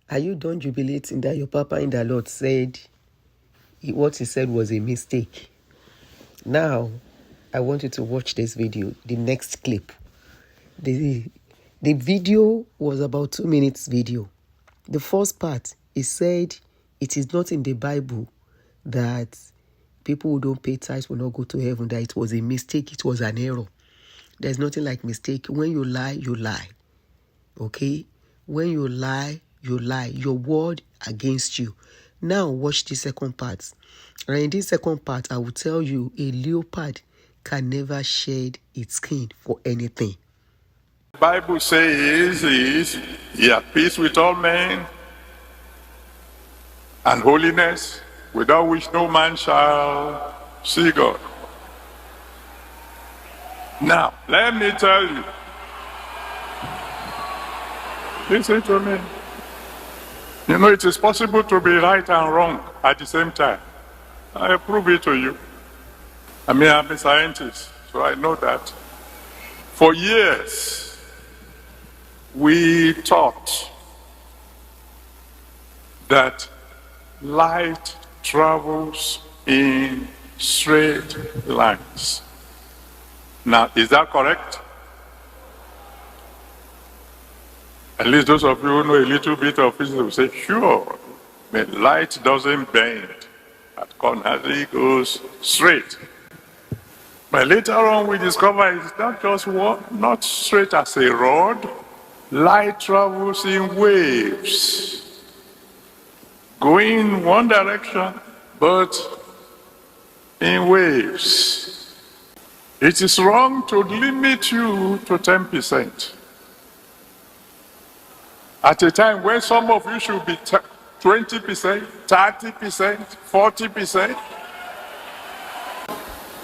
Are you done jubilating that your papa in the Lord said what he said was a mistake? Now, I want you to watch this video, the next clip. The video was about 2 minutes video. The first part, he said it is not in the Bible that people who don't pay tithes will not go to heaven, that it was a mistake, it was an error. There's nothing like mistake. When you lie, you lie. Okay? When you lie, you lie. Your word against you. Now watch the second part. And in this second part, I will tell you a leopard can never shed its skin for anything. The Bible says he had peace with all men and holiness, without which no man shall see God. Now, let me tell you. Listen to me. You know, it is possible to be right and wrong at the same time. I prove it to you. I mean, I'm a scientist, so I know that. For years, we taught that light travels in straight lines. Now, is that correct? At least those of you who know a little bit of physics will say, sure, but light doesn't bend at corners, it goes straight. But later on we discover it's not just not straight as a rod. Light travels in waves, going one direction, but in waves. It is wrong to limit you to 10%. At a time when some of you should be 20%, 30%, 40%,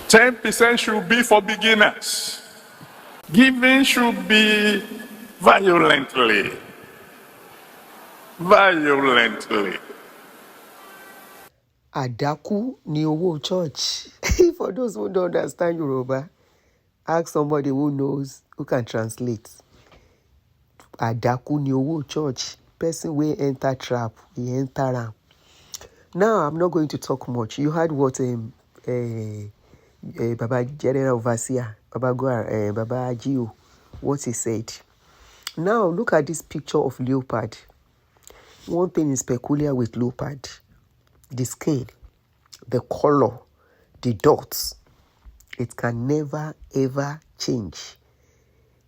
10% should be for beginners. Giving should be violently. Adaku ni owó church. For those who don't understand Yoruba, ask somebody who knows, who can translate. Adaku ni owó church. Person wey enter trap, he enter am. Now, I'm not going to talk much. You heard what Baba General Overseer, Baba Gio, what he said. Now, look at this picture of leopard. One thing is peculiar with leopard. The skin, the color, the dots. It can never, ever change.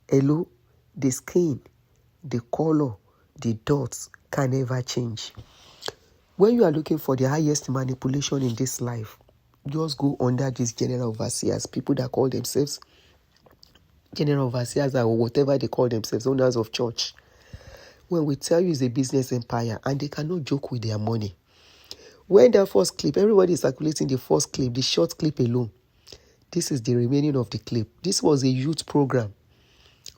Hello? The skin, the color, the dots can never change. When you are looking for the highest manipulation in this life, just go under these general overseers, people that call themselves general overseers or whatever they call themselves, owners of church. When we tell you it's a business empire and they cannot joke with their money. When the first clip, everybody is circulating the first clip, the short clip alone. This is the remaining of the clip. This was a youth program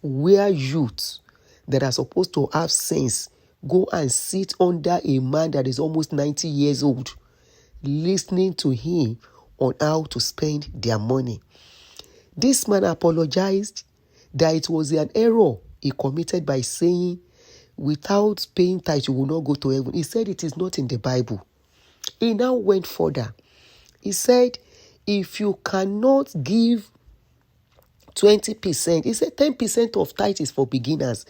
where youths that are supposed to have sense go and sit under a man that is almost 90 years old, listening to him on how to spend their money. This man apologized that it was an error he committed by saying, without paying tithe, you will not go to heaven. He said it is not in the Bible. He now went further. He said, if you cannot give 20%, he said 10% of tithe is for beginners.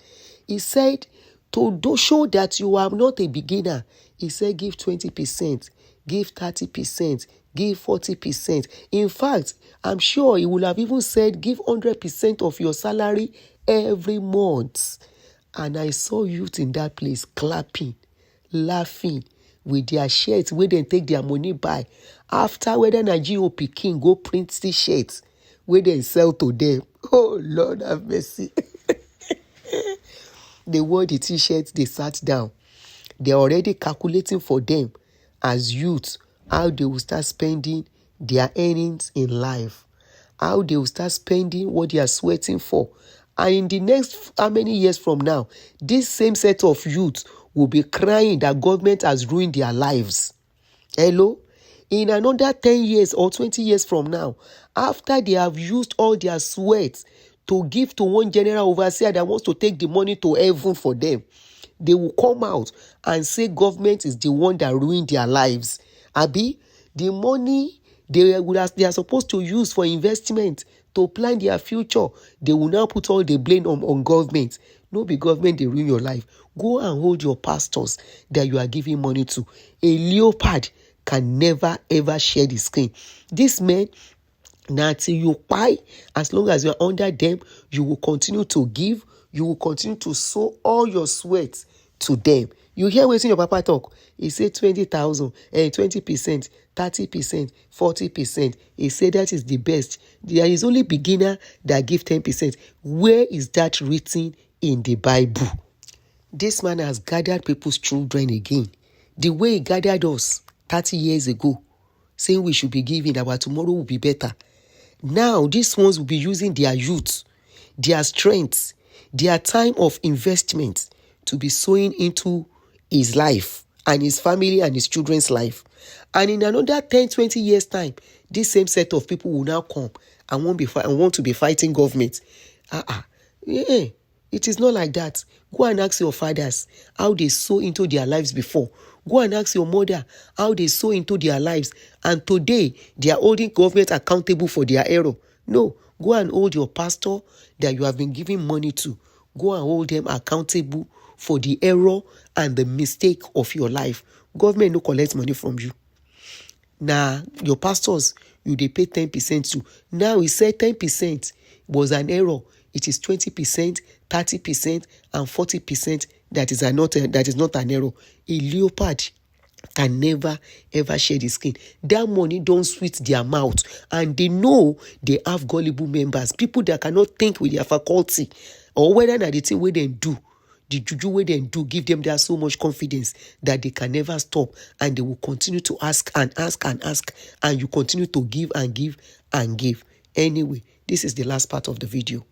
He said, to show that you are not a beginner, he said, give 20%, give 30%, give 40%. In fact, I'm sure he would have even said, give 100% of your salary every month. And I saw youth in that place clapping, laughing with their shirts where they take their money by. After whether Nigeria Peking go print t-shirts where they sell to them. Oh, Lord have mercy. They wore the t-shirts, they sat down. They're already calculating for them as youth how they will start spending their earnings in life, how they will start spending what they are sweating for. And in the next how many years from now, this same set of youth will be crying that government has ruined their lives. Hello? In another 10 years or 20 years from now, after they have used all their sweat to give to one general overseer that wants to take the money to heaven for them, they will come out and say government is the one that ruined their lives. Abi, the money they are supposed to use for investment to plan their future, they will now put all the blame on government. No be government they ruin your life. Go and hold your pastors that you are giving money to. A leopard can never ever share the skin. This man, now till you buy, as long as you are under them, you will continue to give, you will continue to sow all your sweat to them. You hear wetin your papa talk? He say 20,000, 20%, 30%, 40%. He say that is the best. There is only beginner that give 10%. Where is that written in the Bible? This man has gathered people's children again. The way he gathered us 30 years ago, saying we should be giving, our tomorrow will be better. Now, these ones will be using their youth, their strength, their time of investment to be sowing into his life and his family and his children's life. And in another 10, 20 years' time, this same set of people will now come and want to be fighting government. It is not like that. Go and ask your fathers how they sow into their lives before. Go and ask your mother how they sow into their lives. And today, they are holding government accountable for their error. No, go and hold your pastor that you have been giving money to. Go and hold them accountable for the error and the mistake of your life. Government no collect money from you. Now, your pastors, you they pay 10% to. Now, he said 10% was an error. It is 20%, 30%, and 40% that is not an error. A leopard can never ever share the skin. That money don't sweet their mouth, and they know they have gullible members, people that cannot think with their faculty, or whether na the thing where they do, the juju where they do, give them that so much confidence that they can never stop, and they will continue to ask and ask and ask, and you continue to give and give and give. Anyway, this is the last part of the video.